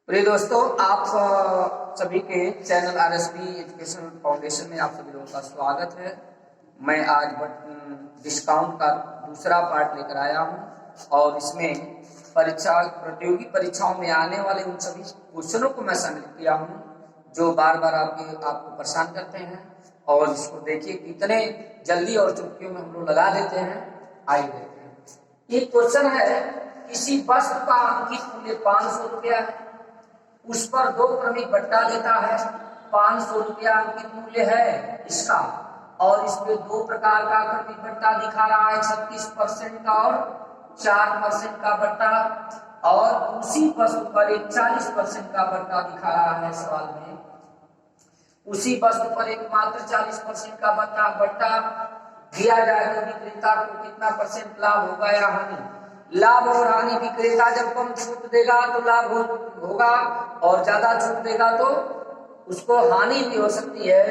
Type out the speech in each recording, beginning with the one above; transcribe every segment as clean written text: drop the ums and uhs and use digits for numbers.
प्रिय दोस्तों, आप सभी के चैनल आरएसबी एजुकेशन फाउंडेशन में आप सभी लोगों का स्वागत है। मैं आज डिस्काउंट का दूसरा पार्ट लेकर आया हूं और इसमें प्रतियोगी परीक्षाओं में आने वाले उन सभी क्वेश्चनों को मैं शामिल किया हूं जो बार बार आपको परेशान करते हैं। और इसको देखिए कितने जल्दी और चुटकियों में हम लोग लगा देते हैं। आइए देखते हैं। ये क्वेश्चन है, किसी वस्तु का अंकित मूल्य 500 रुपया है, उस पर 2 क्रमिक बट्टा देता है। 500 रुपया अंकित मूल्य है इसका और इस पे 2 प्रकार का क्रमिक बट्टा दिखा रहा है, 36% का और 4% का बट्टा, और उसी वस्तु पर एक 40% का बट्टा दिखा रहा है। सवाल में उसी वस्तु पर एक मात्र 40% का बट्टा दिया जाए तो विक्रेता को कितना परसेंट लाभ होगा या हानि। लाभ और हानि, विक्रेता जब कम छूट देगा तो लाभ होगा और ज्यादा छूट देगा तो उसको हानि भी हो सकती है।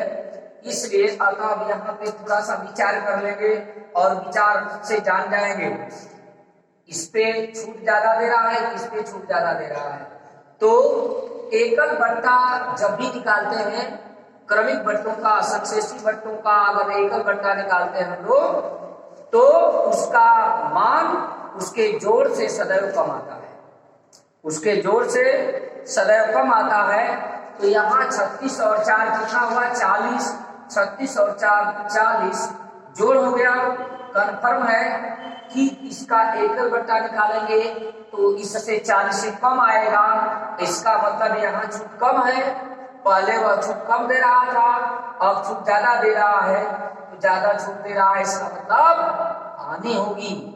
इसलिए अब यहाँ पे थोड़ा सा विचार कर लेंगे और विचार से जान जाएंगे इस पे छूट ज्यादा दे रहा है, इस पे छूट ज्यादा दे रहा है। तो एकल बट्टा जब भी निकालते हैं, क्रमिक बट्टों का, सक्सेसिव बट्टों का अगर एकल बट्टा निकालते हैं हम लोग तो उसका मान उसके जोड़ से सदैव कम आता है। उसके जोड़ से सदैव कम आता है। तो यहाँ 36 और 4 कितना हुआ, 40। 36 और 4 40 जोड़ हो गया। कन्फर्म है कि इसका एकल बट्टा निकालेंगे तो इससे 40 से कम आएगा। इसका मतलब यहाँ छूट कम है। पहले वह छूट कम दे रहा था, अब छूट ज्यादा दे रहा है। तो ज्यादा छूट दे रहा है, इसका मतलब हानि होगी।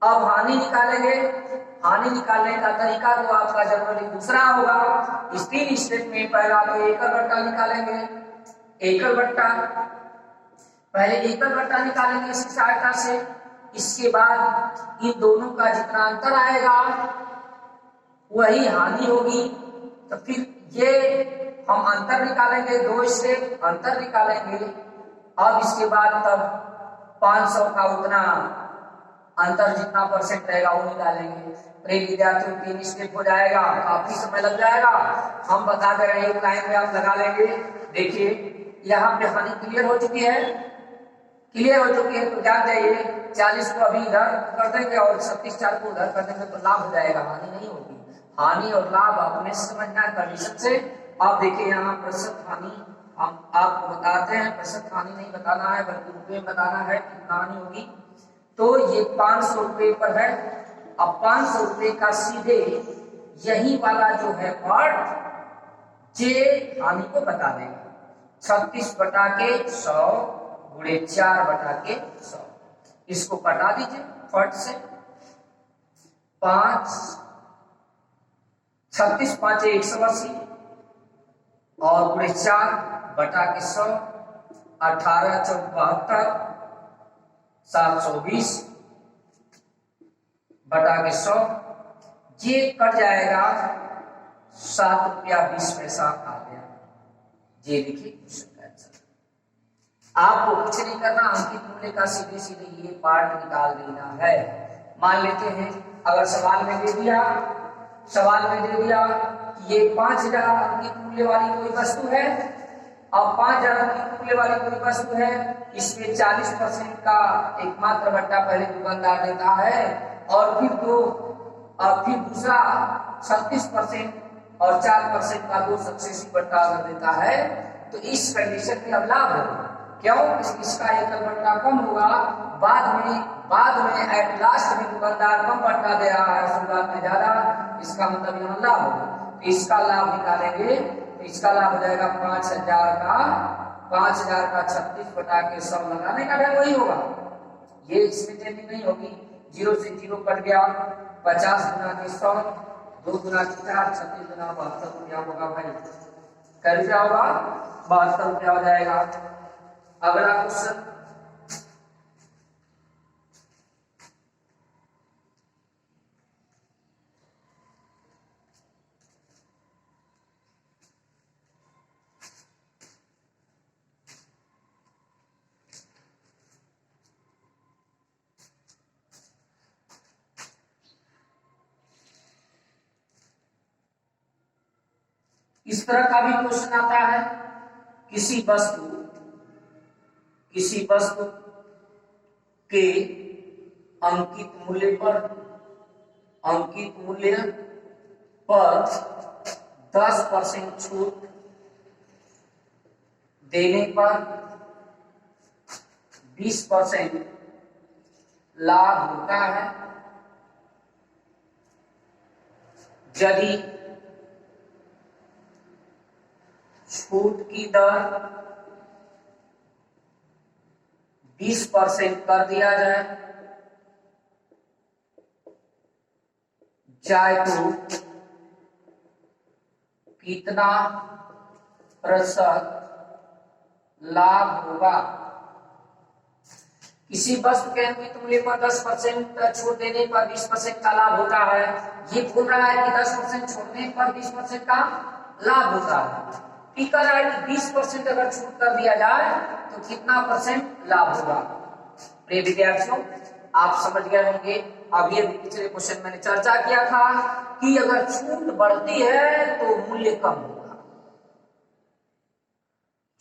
अब हानि निकालेंगे। हानि निकालने का तरीका तो आपका जनरली दूसरा होगा। इस 3 स्टेप में पहला तो एकल बट्टा निकालेंगे। एकल बट्टा, पहले एकल बट्टा निकालेंगे इसकी सहायता से। इसके बाद इन दोनों का जितना अंतर आएगा वही हानि होगी। तो फिर ये हम अंतर निकालेंगे, 2 स्टेप अंतर निकालेंगे। अब इसके बाद तब 500 का उतना अंतर जितना परसेंट रहेगा वो निकालेंगे। प्रिय विद्यार्थियों 3 स्टेप हो जाएगा, काफी समय लग जाएगा। हम बता दे रहे हैं, एक लाइन में आप लगा लेंगे। देखिए यहाँ पे हानि क्लियर हो चुकी है, क्लियर हो चुकी है। तो जान जाइए 40 को अभी इधर कर देंगे और 36 4 को उधर कर देंगे तो लाभ हो जाएगा, हानि नहीं होगी। हानि और लाभ अपने समझना है कंडीशन से। अब देखिए यहाँ प्रतिशत हानि हम आपको बताते हैं, प्रतिशत हानि नहीं बताना है बल्कि रुपये बताना है कितना हानि होगी। तो ये 500 रुपये पर है। अब 500 रुपये का सीधे यही वाला जो है पार्ट जे हानि को बता देगा। 36 बटा के 100 गुणे 4 बटा के 100, इसको कटा दीजिए फट से। 36 5 180 और गुणे 4 बटा के 100, 18 4 72, 720 बटा के 100। ये कट जाएगा, 7 रुपया 20 पैसा आ गया। ये देखिए क्वेश्चन का आंसर। आपको कुछ नहीं करना, अंकित मूल्य का सीधे सीधे ये पार्ट निकाल देना है। मान लेते हैं अगर सवाल में दे दिया कि ये 5000 अंकित मूल्य वाली कोई वस्तु है। अब 5000 अंकित मूल्य वाली कोई वस्तु है, इसमें 40% का एकमात्र बट्टा पहले दुकानदार देता है और फिर दूसरा 36% और 4% का 2 सक्सेसिव बट्टा अगर देता है तो इस कंडीशन में अब लाभ होगा। क्यों? इसका एकल बट्टा कम होगा, बाद में एट लास्ट में दुकानदार कम बट्टा दे रहा है, शुरुआत में ज्यादा। इसका मतलब यहाँ लाभ होगा। तो इसका लाभ निकालेंगे तो इसका लाभ हो जाएगा 5000 का 36 बटा के 100 लगाने का ढंग वही होगा। ये इसमें चेंजिंग नहीं होगी। 0 से 0 कट गया। 50 गुना के 100, 2 गुना के 4, 36 गुना 72 रुपया होगा। भाई कै रुपया होगा? 72 रुपया हो जाएगा। अगला क्वेश्चन, इस तरह का भी क्वेश्चन आता है, किसी वस्तु के अंकित मूल्य पर 10% छूट देने पर 20% लाभ होता है। यदि छूट की दर 20% कर दिया जाए तो कितना प्रतिशत लाभ होगा। किसी वस्तु के अंकित मूल्य पर 10% छूट देने पर 20% का लाभ होता है। ये बोल रहा है कि 10% छोड़ने पर 20% का लाभ होता है। ठीक है कि 20% अगर छूट कर दिया जाए तो कितना परसेंट लाभ होगा। प्रिय विद्यार्थियों, आप समझ गए होंगे। अब ये पिछले क्वेश्चन मैंने चर्चा किया था कि अगर छूट बढ़ती है तो मूल्य कम होगा।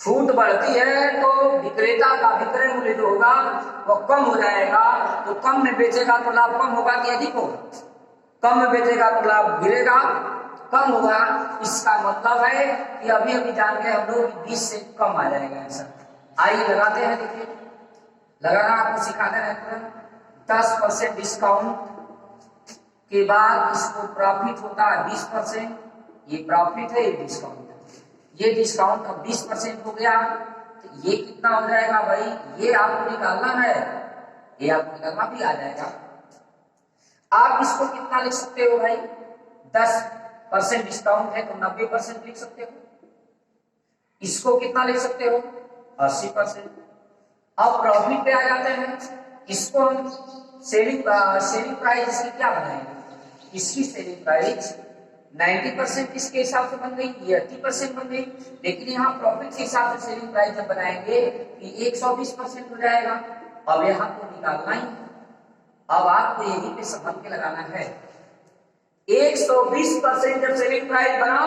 छूट बढ़ती है तो विक्रेता का विक्रय मूल्य जो होगा वो कम हो जाएगा। तो कम में बेचेगा तो लाभ कम होगा कि अधिक होगा? कम में बेचेगा तो लाभ गिरेगा, कम होगा। इसका मतलब है कि अभी जान गए हम लोग 20 से कम आ जाएगा आंसर। आइए लगाते हैं, देखिए लगाना आपको सिखाते हैं तुरंत। 10% डिस्काउंट के बाद इसको प्रॉफिट होता है 20%। ये प्रॉफिट है, ये डिस्काउंट है। ये डिस्काउंट अब 20% हो गया तो ये कितना हो जाएगा भाई? ये आपको निकालना है, ये आपको निकालना भी आ जाएगा। आप इसको कितना लिख सकते हो भाई? 10% डिस्काउंट है तो 90% लिख सकते हो। इसको कितना लिख सकते हो? 80%। अब प्रॉफिट पे आ जाते हैं। इसको हम सेलिंग प्राइस इसकी क्या बनाएंगे? इसकी सेलिंग प्राइस 90% किसके हिसाब से बन गई? ये 80% बन गई। लेकिन यहाँ प्रॉफिट के हिसाब से सेलिंग प्राइस जब बनाएंगे कि 120% हो जाएगा। अब यहाँ तो निकालना ही है। अब आपको यही पे संभल के लगाना है। 120% जब सेलिंग प्राइस बना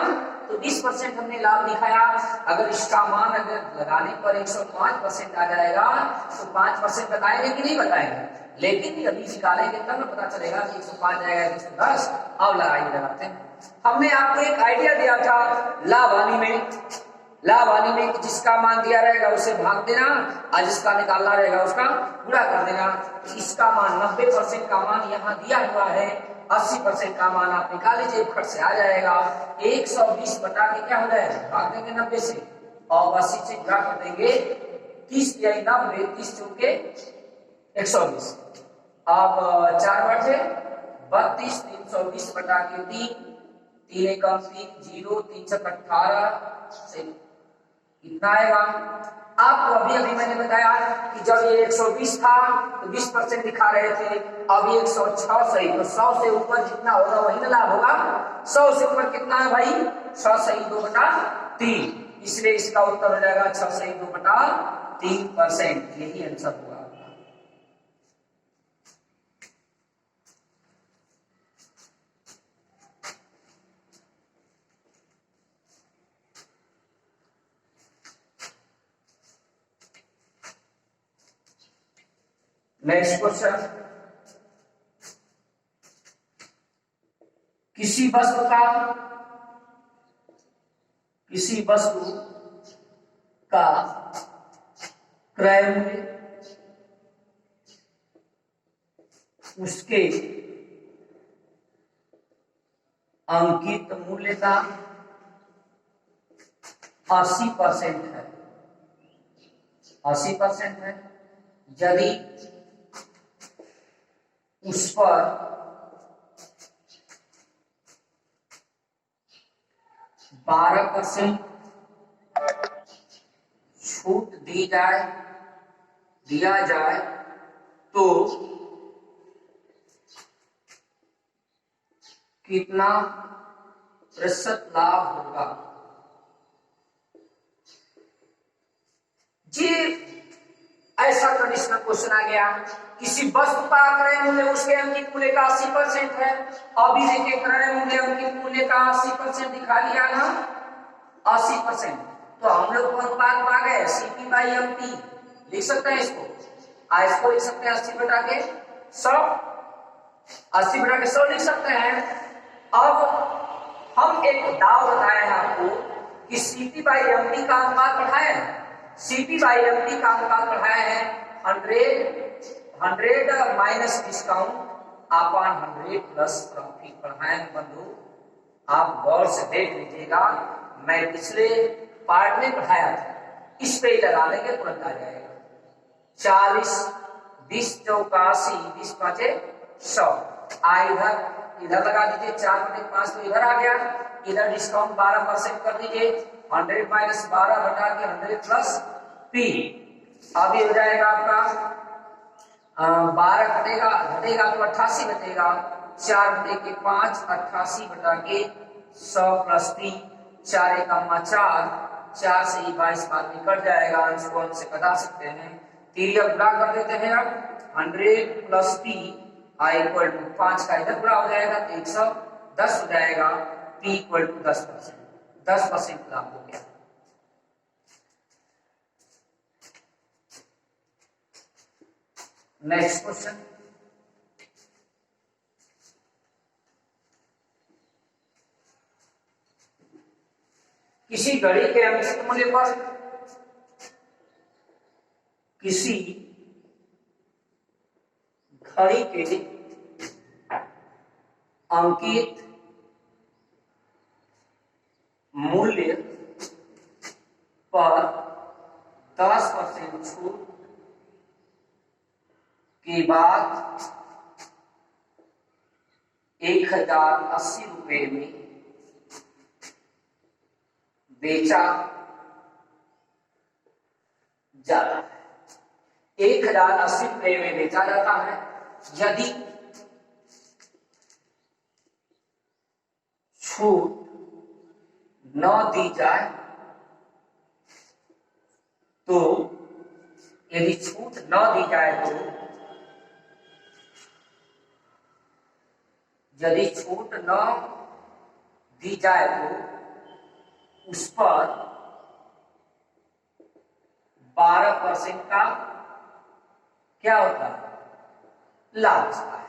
तो 20% हमने लाभ दिखाया। अगर इसका मान अगर लगाने पर 105% आ जाएगा तो 5% बताएंगे कि नहीं बताएंगे? लेकिन अभी निकालेंगे तब ना पता चलेगा कि 105 जाएगा 110। अब लगाते हैं। हमने आपको एक आइडिया दिया था लाभ हानि में जिसका मान दिया रहेगा उसे भाग देना और जिसका निकालना रहेगा उसका पूरा कर देना। तो इसका मान 90% का मान यहाँ दिया हुआ है। 80% का मान आप निकाल लीजिए, फट से आ जाएगा। 120 बटा के क्या हो जाएगा? भाग देंगे 90 से और 80 से गुणा कर देंगे 30 या 90, 30 चौके 120। अब 4 बार से 32, 320 बटा के 3, 3 एकम 3, 0, 3 7 18 से इतना आएगा। आपको अभी मैंने बताया कि जब ये 120 था तो 20% दिखा रहे थे। अब ये 106 सही, तो 100 से ऊपर जितना होगा वही ना लाभ होगा। 100 से ऊपर कितना है भाई? 6 सही 2 बटा 3। इसलिए इसका उत्तर हो जाएगा 6 सही 2 बटा 3%। यही आंसर होगा। नेक्स्ट क्वेश्चन, किसी वस्तु का क्रय मूल्य उसके अंकित मूल्य का 80% है। 80% है। यदि उस पर 12% छूट दिया जाए तो कितना प्रतिशत लाभ होगा? जी ऐसा कंडीशनल क्वेश्चन आ गया। किसी वस्तु का क्रय मूल्य उसके अंकित मूल्य का 80% है। अभी देखिए क्रय मूल्य अंकित मूल्य का 80% दिखा दिया ना। 80%। तो हम लोग कौन बात पा गए, सीपी बाई एमपी लिख सकते हैं इसको, इसको लिख सकते हैं 80 बटा के 100, 80 बटा के 100 लिख सकते हैं। अब हम एक दाव बताए हैं आपको कि सीपी बाई एमपी का अनुपात बढ़ाया है, सीपी बाई एमपी का अनुपात बढ़ाया है 100 minus discount upon 100 plus profit बढ़ाए हैं बंधु। आप गौर से देख लीजिएगा, मैं पिछले पार्ट में पढ़ाया था, इस पे ही लगा लेंगे तुरंत आ जाएगा। 40 20 चौका 80 20 पांचे 100, इधर लगा दीजिए 4 बटे 5 तो इधर आ गया, इधर डिस्काउंट 12% कर दीजिए, 100 माइनस 12 बटा के 100 प्लस पी। अब ये हो जाएगा आपका 12 घटेगा तो 88 बचेगा, 4 बटे के 5 88 बटा के 100 प्लस पी, 4 एकम 4, 4 से ही 22 बाद में कट जाएगा, अंश को अंश से घटा सकते हैं, तिर्यक गुणा कर देते हैं। अब 100 प्लस पी इक्वल टू 5 का इधर गुणा हो जाएगा तो 110 हो जाएगा, पी इक्वल टू 10%, 10% लाभ हो गया। नेक्स्ट क्वेश्चन, किसी घड़ी के अंकित मूल्य पर किसी घड़ी के अंकित मूल्य पर 10% छूट के बाद 1080 रुपए में बेचा जाता है, 1080 रुपए में बेचा जाता है। यदि छूट न दी जाए तो, यदि छूट न दी जाए तो, यदि छूट न दी जाए तो उस पर 12% का क्या होता है, लाभ होता है।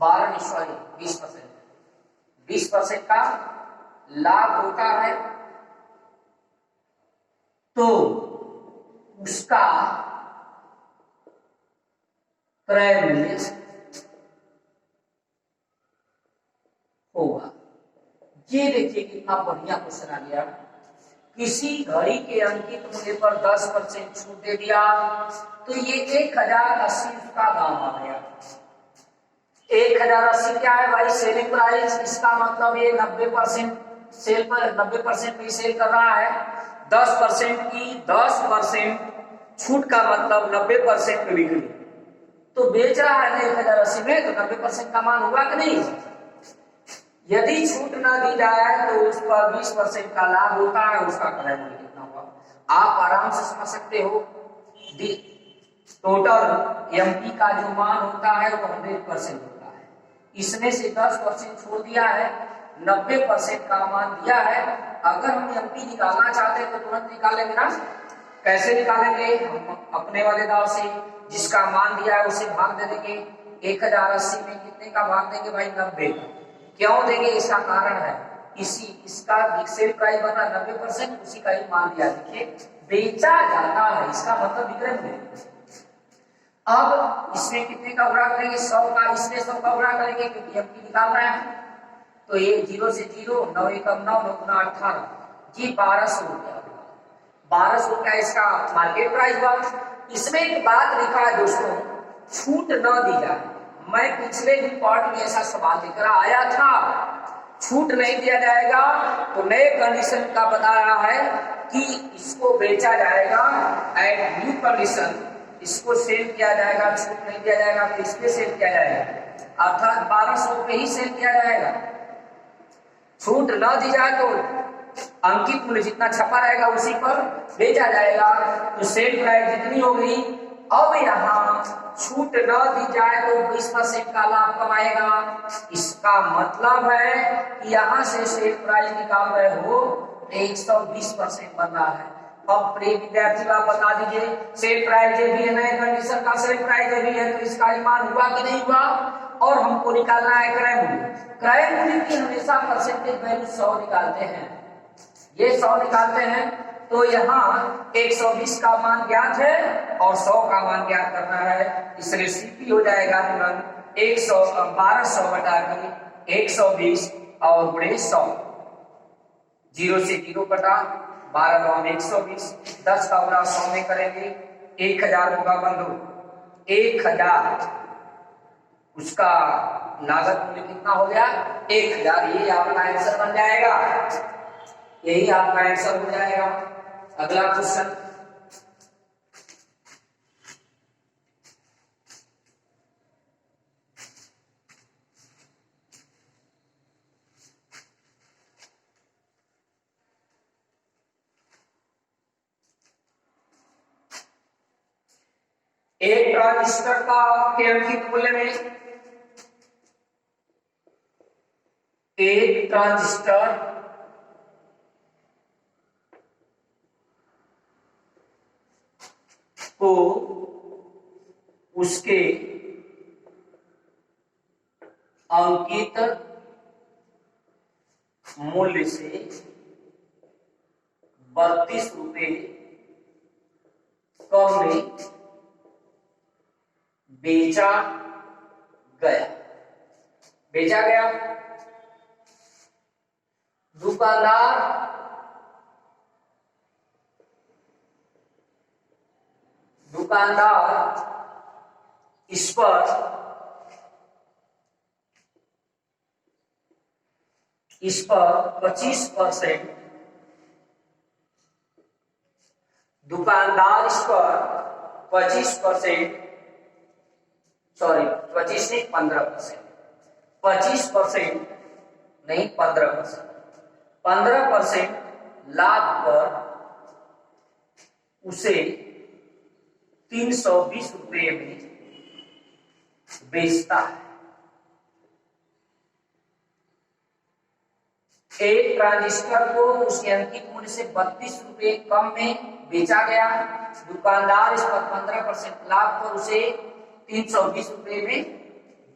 12 नहीं सॉरी 20%, 20% का लाभ होता है। तो उसका क्रय मूल्य होगा। ये देखिए कितना बढ़िया क्वेश्चन आ गया। किसी घड़ी के अंकित मूल्य पर 10% छूट दे दिया तो ये 1080 का दाम आ गया। 1080 क्या है भाई, सेलिंग प्राइस, इसका मतलब ये 90% सेल पर 90% में सेल कर रहा है। 10% की 10% छूट का मतलब 90% में बिक्री, तो बेच रहा है ना 1080 में, तो 90% का मान होगा कि नहीं। यदि छूट ना दी जाए तो उस पर 20% का लाभ होता है, उसका क्रय मूल्य कितना होगा आप आराम से समझ सकते हो। टोटल एमपी का जो मान होता है वो 100% होता है, इसमें से 10% छोड़ दिया है, 90% का मान दिया है। अगर हम एमपी निकालना चाहते हैं तो तुरंत निकालेंगे ना, कैसे निकालेंगे, हम अपने वाले दाव से जिसका मान दिया है उसे भाग दे देंगे। 1080 में कितने का भाग देंगे भाई, 90 का। क्यों देंगे, इसका कारण है इसका सेल प्राइस बना 90%, उसी का ही मान दिया, देखिए बेचा जाता है, इसका मतलब विक्रय मूल्य। अब इसमें कितने का गुणा करेंगे, 100 का, इसमें 100 का गुणा करेंगे क्योंकि एमपी निकाल रहे हैं। तो ये 0 से 0, 9 एकम 9, 9 गुना 18, जी 1200 रुपया। 1200 का इसका मार्केट प्राइस हुआ। इसमें एक बात लिखा है दोस्तों, छूट न दी जाए। मैं पिछले भी पार्ट में ऐसा सवाल लेकर आया था, छूट नहीं दिया जाएगा तो नए कंडीशन का बता रहा है कि इसको बेचा जाएगा एट न्यू कंडीशन, इसको सेल किया जाएगा। छूट नहीं दिया जाएगा तो इस पे सेल किया जाएगा, अर्थात 1200 पे ही सेल किया जाएगा। छूट न दी जाए तो अंकित मूल्य जितना छपा रहेगा उसी पर बेचा जाएगा, तो सेल प्राइस जितनी होगी। अब यहाँ छूट न दी जाए तो 20% का लाभ कमाएगा। इसका मतलब है कि यहाँ से सेल प्राइस निकाल रहे हो 120% बन रहा है। अब प्रिय विद्यार्थी आप बता दीजिए, सेल प्राइस भी है, नए कंडीशन का सेल प्राइस भी है, तो इसका मान हुआ कि नहीं हुआ? और हमको निकालना है क्रय मूल्य। क्रय मूल्य की हमेशा परसेंटेज वैल्यू 100 निकालते हैं, ये 100 निकालते हैं। तो यहाँ 120 का मान ज्ञात है और 100 का मान ज्ञात करना है, इसलिए सीपी हो जाएगा तुरंत 1200 बटा के 120 और गुणे 100। 0 से 0 कटा, 12 9 120, 10 का गुणा 100 में करेंगे 1000 होगा बंधु। 1000 उसका लागत मूल्य कितना हो गया? 1000। ये आपका आंसर बन जाएगा, यही आपका आंसर हो जाएगा। अगला क्वेश्चन, एक ट्रांजिस्टर का के अंकित मूल्य में, एक ट्रांजिस्टर को उसके अंकित मूल्य से 32 रुपए कम में बेचा गया। दुकानदार इस पर 25%, दुकानदार इस पर 25%, सॉरी 25 नहीं 15%, 25% नहीं 15% लाभ पर उसे 320 रुपये में बेचता है। एक ट्रांजिस्टर को उसके अंकित मूल्य से 32 रुपये कम में बेचा गया, दुकानदार इस पर 15% लाभ पर उसे 320 रुपये में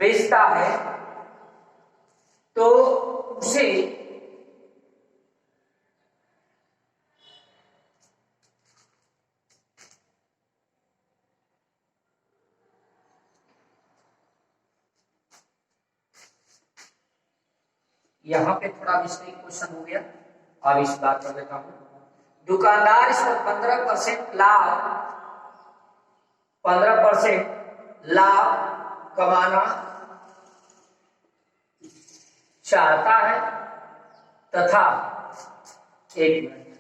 बेचता है, तो उसे यहां पे थोड़ा मिस्टेक क्वेश्चन हो गया, अब इस बात कर लेता हूं। दुकानदार इस पर 15% लाभ कमाना चाहता है तथा एक मिनट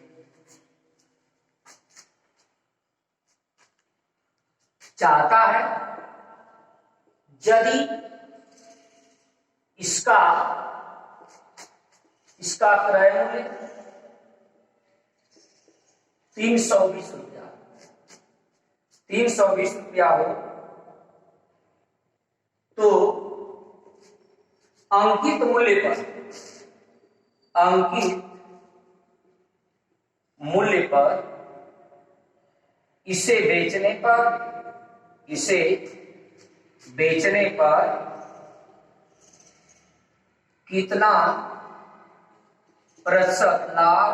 चाहता है यदि इसका क्रय मूल्य 320 रुपया हो तो अंकित मूल्य पर इसे बेचने पर कितना प्रतिशत लाभ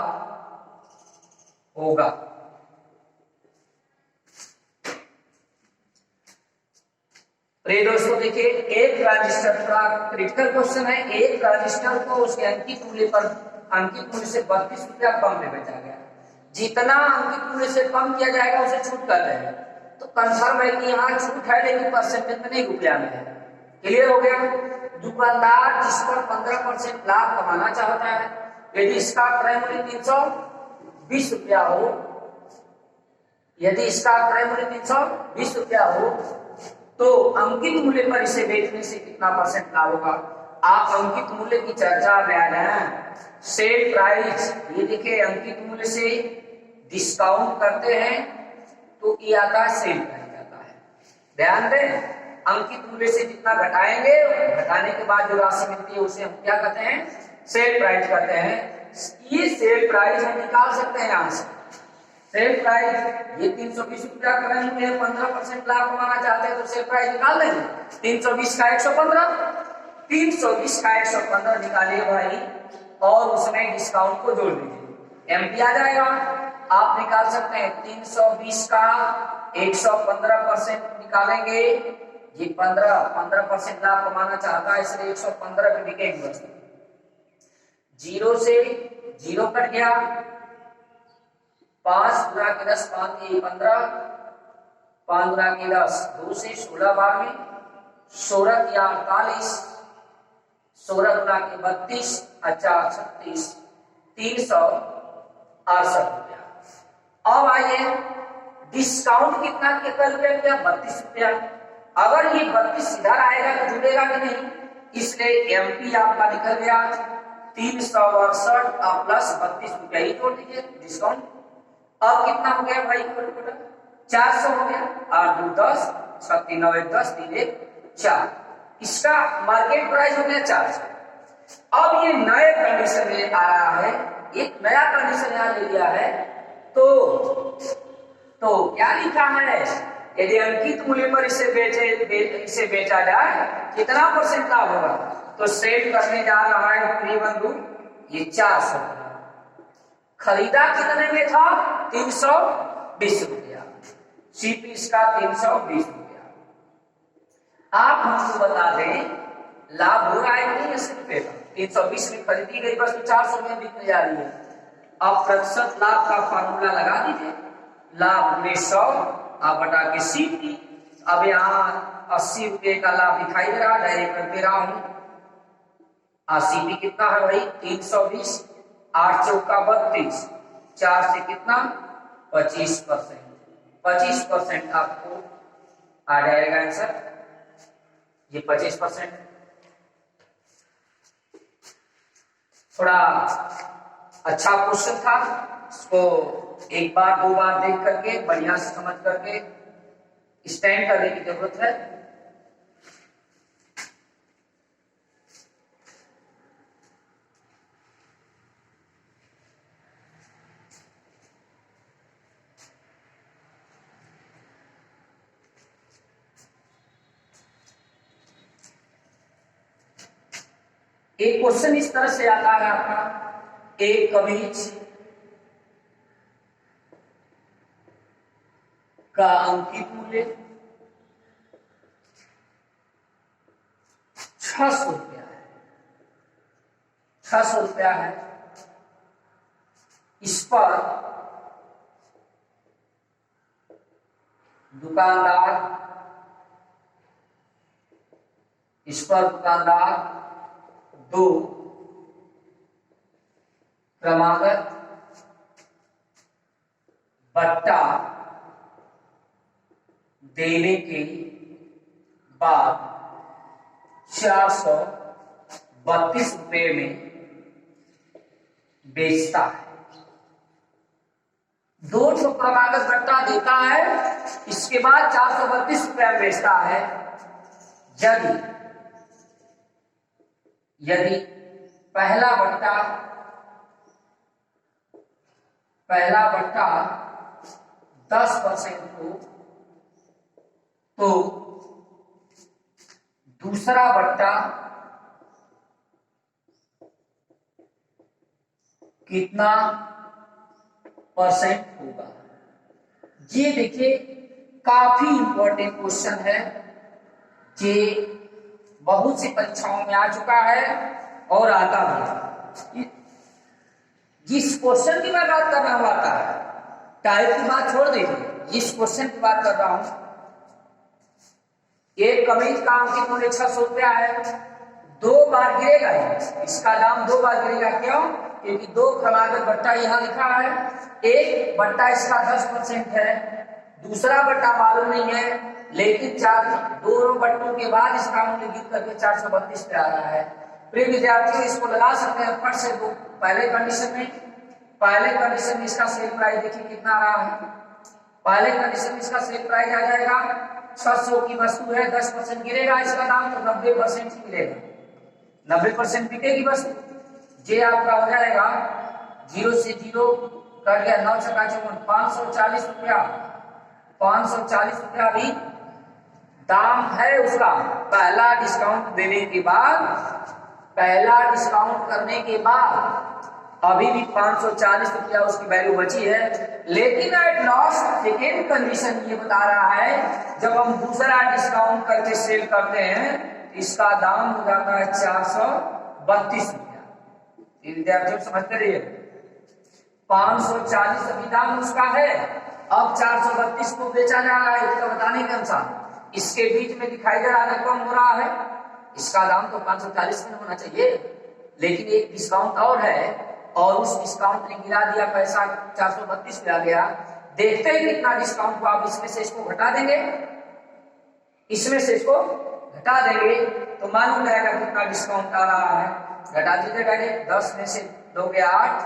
होगा? प्रिय दोस्तों देखिए, एक ट्रांजिस्टर का क्रिटिकल क्वेश्चन है। एक ट्रांजिस्टर को उसके अंकित मूल्य से 32 रुपया कम में बेचा गया। जितना अंकित मूल्य से कम किया जाएगा उसे छूट कहते हैं। तो कंफर्म है कि यहाँ छूट है, लेकिन परसेंटेज में नहीं, रुपया में है। क्लियर हो गया? दुकानदार जिस पर 15% लाभ कमाना चाहता है, यदि इसका क्रय मूल्य 320 रुपया हो, तो अंकित मूल्य पर इसे बेचने से कितना % लाभ होगा? आप अंकित मूल्य की चर्चा में सेल प्राइस, ये देखिए अंकित मूल्य से डिस्काउंट करते हैं तो ये आता है सेल प्राइस आता है। ध्यान दें, अंकित मूल्य से जितना घटाएंगे, घटाने के बाद जो राशि मिलती है उसे हम क्या कहते हैं? सेल प्राइस कहते हैं। ये सेल प्राइस हम निकाल सकते हैं यहाँ से। सेल प्राइस ये 320 रुपया करें हुए 15% लाभ कमाना चाहते हैं तो सेल प्राइस निकाल देंगे। 320 का 115, 320 का 115 निकालिए भाई और उसमें डिस्काउंट को जोड़ दीजिए, एमपी आ जाएगा। आप निकाल सकते हैं 320 का 115% निकालेंगे, ये 15% लाभ कमाना चाहता है इसलिए 115 की बिकेगी वस्तु। जीरो से जीरो कट गया, 5 गुना के 10 5 के 15, 5 गुना के 10 2 से 16 बार में 16 या 48, 16 गुना के 32 अच्छा 36, 368 रुपया। अब आइए डिस्काउंट कितना कर रुपया 32 रुपया। अगर ये 32 इधर आएगा तो जुड़ेगा कि नहीं, इसलिए एमपी आपका निकल गया 368 प्लस 32 रुपया ही जोड़ दीजिए डिस्काउंट। अब कितना हो गया भाई 400 हो गया, 8 2 10 6 3 9 1 10 3 1 4, इसका मार्केट प्राइस हो गया 400। अब ये नए कंडीशन में आ रहा है, एक नया कंडीशन यहाँ ले लिया है तो क्या लिखा है, यदि अंकित मूल्य पर इसे बेचा जाए कितना परसेंट लाभ होगा, तो सेल करने जा रहा है प्रिय बंधु ये 400। खरीदा कितने में था 320 रुपया, सीपी इसका 320 रुपया। आप हमको बता दें लाभ हो रहा है नहीं 80 रुपए का, 320 में खरीदी गई वस्तु 400 में बिकने जा रही है। अब प्रतिशत लाभ का फार्मूला लगा दीजिए, लाभ में 100 आप बटा के सीपी। अब यहाँ 80 रुपए का लाभ दिखाई दे रहा, डायरेक्ट कर दे रहा हूं। सीपी कितना है भाई 320, 8 चौका 32, 4 से कितना 25%, 25% आपको आ जाएगा आंसर, ये 25%। थोड़ा अच्छा क्वेश्चन था, इसको एक बार दो बार देख करके बढ़िया से समझ करके स्टैंड करने की जरूरत है। एक क्वेश्चन इस तरह से आता है आपका, एक कमीज का अंकित मूल्य 600 रुपया है, 600 रुपया है। इस पर दुकानदार 2 क्रमागत बट्टा देने के बाद 432 रुपए में बेचता है। 2 क्रमागत बट्टा देता है, इसके बाद 432 रुपया बेचता है। यदि पहला बट्टा 10% हो तो दूसरा बट्टा कितना परसेंट होगा। ये देखिए काफी इंपॉर्टेंट क्वेश्चन है, ये बहुत सी परीक्षाओं में आ चुका है और आता भी। जिस क्वेश्चन की मैं बात कर रहा हूं आता है, टाइप की बात छोड़ दीजिए, जिस क्वेश्चन की बात कर रहा हूं, एक कमीज का अंकित मूल्य 600 रुपया है, 2 बार गिरेगा, इसका दाम 2 बार गिरेगा। क्यों? क्योंकि 2 क्रमागत बट्टा यहाँ लिखा है, एक बट्टा इसका 10% है, दूसरा बट्टा मालूम नहीं है, लेकिन 2 बट्टों के बाद इसका मूल्य गिर करके 432 पे आ रहा है। प्रिय विद्यार्थियों इसको लगा सकते हैं फट से। पहले कंडीशन में इसका सेल प्राइस देखिए कितना आ रहा है। पहले कंडीशन में इसका सेल प्राइस आ जाएगा 600 की वस्तु है, 10% गिरेगा इसका दाम तो 90% ही मिलेगा, 90% बिकेगी वस्तु। ये आपका हो जाएगा जीरो से जीरो कट गया, 9 छक्का 54, 540 रुपया। 540 रुपया भी दाम है उसका। पहला डिस्काउंट देने के बाद, पहला डिस्काउंट करने के बाद अभी भी 540 रुपया उसकी वैल्यू बची है। लेकिन एट लास्ट सेकेंड कंडीशन ये बता रहा है, जब हम दूसरा डिस्काउंट करके सेल करते हैं इसका दाम हो जाता है 432 रुपया। विद्यार्थियों समझते रहिए, 540 अभी दाम उसका है, अब 432 को बेचा जा रहा है। इसका बताने के अनुसार इसके बीच में दिखाई दे रहा है कम हो रहा है, इसका दाम तो 540 में होना चाहिए, लेकिन एक डिस्काउंट और है और उस डिस्काउंट ने गिरा दिया पैसा 432 पे आ गया। देखते हैं कितना डिस्काउंट हुआ। आप इसमें से इसको घटा देंगे, इसमें से इसको घटा देंगे तो मालूम रहेगा कितना डिस्काउंट आ रहा है। घटा दीजिए डायरेक्ट, 10 में से 2 गया 8,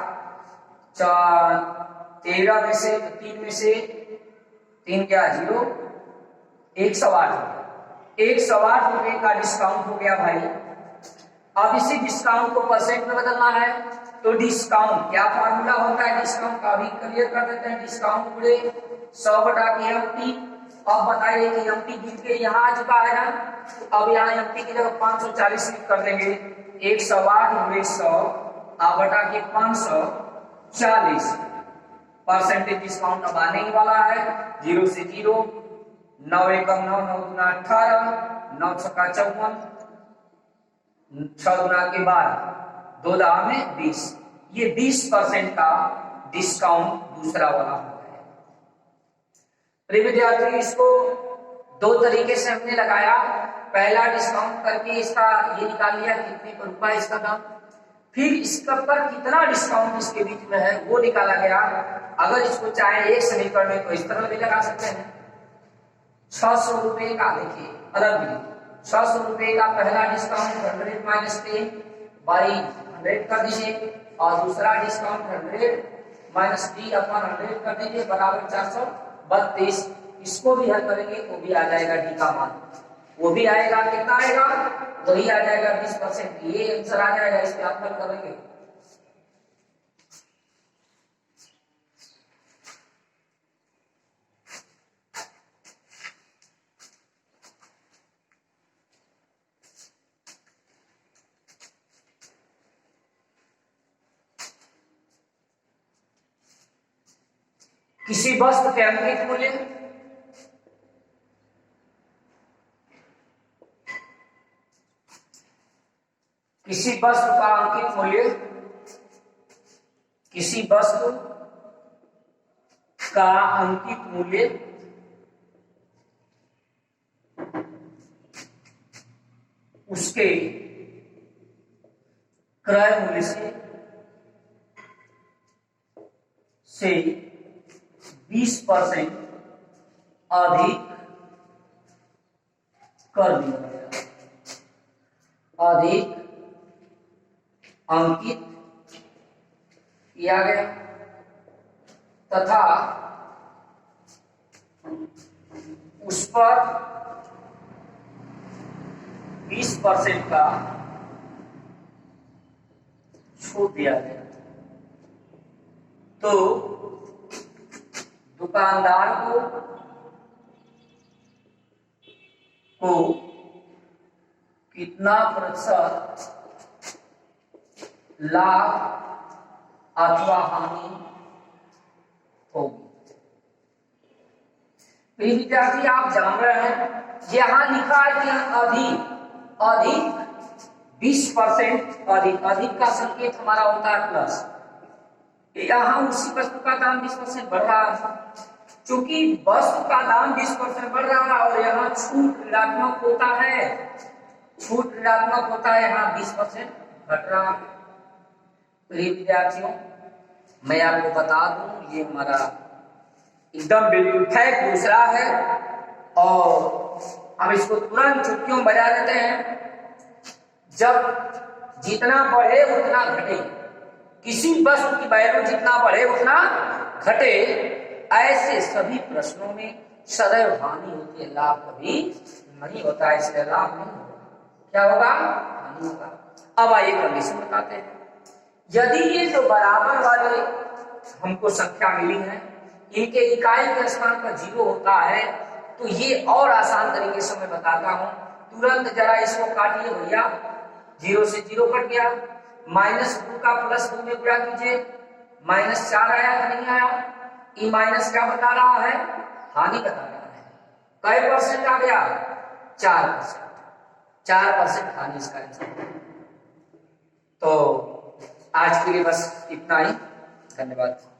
4 13 में से 3 में से 3 गया 0, 108 108 रुपए का डिस्काउंट हो गया भाई। अब इसी डिस्काउंट को परसेंट में बदलना है तो डिस्काउंट क्या फार्मूला होता है डिस्काउंट का भी क्लियर कर देते हैं। डिस्काउंट पूरे 100 बटा के एमटी। अब बताइए कि एमटी गिन के यहाँ आ चुका है ना, तो अब यहाँ एमटी की जगह 540 कर देंगे। 108 गुणे 100 बटा के 540 परसेंटेज डिस्काउंट अब आने ही वाला है। 0 से 0, 9 एकम 9, 9 गुना 18, 9 छक्का 54, 6 गुना के बाद 2 दाव में 20। ये 20% का डिस्काउंट दूसरा वाला हो गया। प्रिय विद्यार्थी, इसको 2 तरीके से हमने लगाया। पहला डिस्काउंट करके इसका ये निकाल लिया कितने पर रुपया इसका दाम, फिर इसका पर कितना डिस्काउंट इसके बीच में है वो निकाला गया। अगर इसको चाहे एक समीकरण में तो इस तरह भी लगा सकते हैं। 600 रुपए का देखिए अलग भी, 600 रुपए का पहला डिस्काउंट 100 माइनस 10 बाई 100 कर दीजिए और दूसरा डिस्काउंट 100 माइनस डी अपॉन 100 कर दीजिए बराबर 432। इसको भी हल करेंगे तो भी आ जाएगा डी का मान, वो भी आएगा। कितना आएगा? वही आ जाएगा 20%। ये आंसर आ जाएगा, इस पे आप हल करेंगे। किसी वस्तु के अंकित मूल्य किसी वस्तु का अंकित मूल्य किसी वस्तु का अंकित मूल्य उसके क्रय मूल्य से 20% अधिक कर दिया गया, अधिक अंकित किया गया तथा उस पर 20% का छूट दिया गया, तो दुकानदार को कितना प्रतिशत लाभ अथवा हानि होगी? विद्यार्थी आप जान रहे हैं यहां लिखा है कि अधिक अधिक 20% अधिक का संकेत हमारा होता है प्लस। यहां उसी वस्तु का दाम 20% बढ़ रहा है। चूंकि वस्तु का दाम 20% बढ़ रहा है और यहाँ छूट ऋणात्मक होता है, छूट ऋणात्मक होता है, यहाँ 20% घट रहा है। प्रिय विद्यार्थियों, मैं आपको बता दूं ये हमारा एकदम बिल्कुल फैक्ट दूसरा है और हम इसको तुरंत चुटकियों बजा देते हैं। जब जितना बढ़े उतना घटे, किसी वस्तु की वैल्यू जितना बढ़े उतना घटे, ऐसे सभी प्रश्नों में सदैव हानि होती है, लाभ कभी नहीं होता है। इसलिए लाभ नहीं होगा, क्या होगा? हानि होगा। अब आइए कंडीशन बताते हैं। यदि ये जो बराबर वाले हमको संख्या मिली है इनके इकाई के स्थान पर 0 होता है तो ये और आसान तरीके से मैं बताता हूं। तुरंत जरा इसको काटिए भैया, 0 से 0 कट गया, -2 का +2 में गुणा कीजिए, -4 आया कि नहीं आया? ये माइनस क्या बता रहा है? हानि बता रहा है। कै % आ गया? 4%। 4% हानि इसका आंसर। तो आज के लिए बस इतना ही, धन्यवाद।